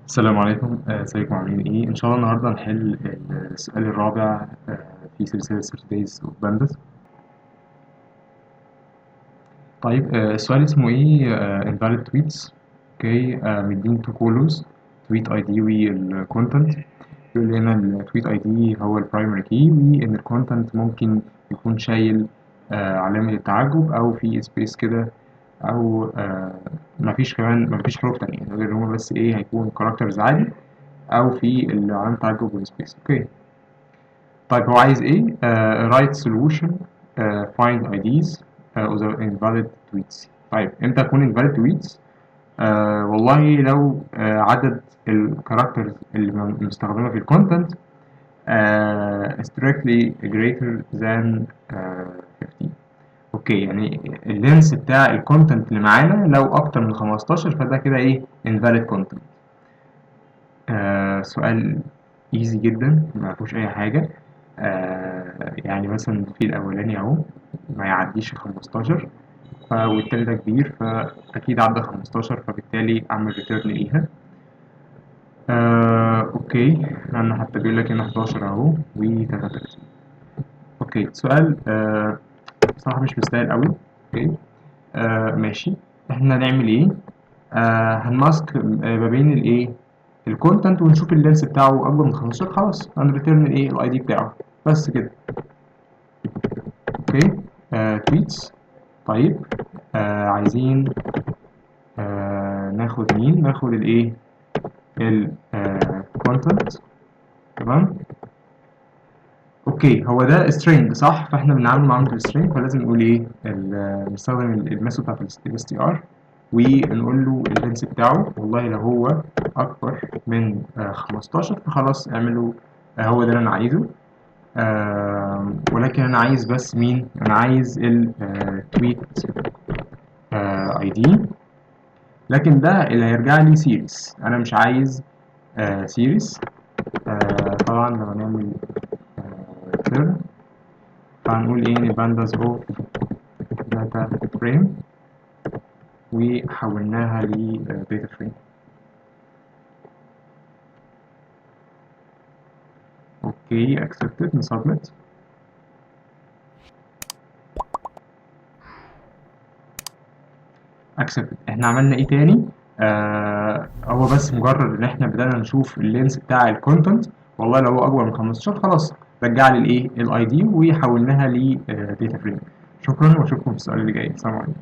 السلام عليكم، ازيكم عاملين ايه؟ ان شاء الله النهارده هنحل السؤال الرابع في سلسلة Saturdays of Pandas. طيب، السؤال اسمه ايه؟ invalid tweets. اوكي، مدين تو كولومز، tweet ID والcontent. بيقول لي هنا التويت ID هو البرايمري كي، وان الكونتنت ممكن يكون شايل علامة التعجب او في سبيس كده، او مفيش حروف تانية غير هما، بس ايه، هيكون كاركترز عادي او في علامة تعجب والسبيس. اوكي. طيب هو عايز ايه؟ write solution، find IDs of the invalid tweets. طيب امتى يكون invalid tweets؟ والله لو عدد الكاركترز اللي مستخدمة في الكونتنت strictly greater than 15. اوكي، يعني اللينس بتاع الكونتنت اللي معانا لو اكتر من 15 فده كده ايه؟ invalid content. سؤال ايزي جدا، ما فيهوش اي حاجه. يعني مثلا في الاولاني اهو ما يعديش 15، والتاني ده كبير فاكيد عدى 15، فبالتالي اعمل ريتيرن ليها. اوكي، انا حتى بيقول لك هنا 11 اهو و33. اوكي، سؤال بصراحه مش مستاهل قوي. اوكي، ماشي. احنا هنعمل ايه؟ هنماسك ما بين الايه، الكونتنت، ونشوف اللينس بتاعه اكبر من 15، خلاص هنريتيرن الايه، الاي دي بتاعه، بس كده. اوكي. تويتس. طيب عايزين ناخد مين؟ ناخد الايه، الكونتنت. تمام. اوكي، هو ده string صح، فاحنا بنعامل معاملة الstring، فلازم نقول ايه، نستخدم الميثود بتاعت str، ونقول له اللينس بتاعه، والله لو هو اكبر من 15 فخلاص اعمله. هو ده اللي انا عايزه. ولكن انا عايز بس مين؟ انا عايز التويت اي دي، لكن ده اللي هيرجع لي سيريس، انا مش عايز سيريس. طبعا لما نعمل return فهنقول ايه، ان البانداز هو داتا فريم، وحولناها لداتا فريم. اوكي، accepted، نسبمت. accepted. احنا عملنا ايه تاني؟ هو بس مجرد ان احنا بدأنا نشوف اللينس بتاع الكونتنت، والله لو هو اكبر من 15 خلاص رجع لي الايه، الاي دي، وحولناها لداتا فريم. شكرا، واشوفكم في السؤال اللي جاي. سلام عليكم.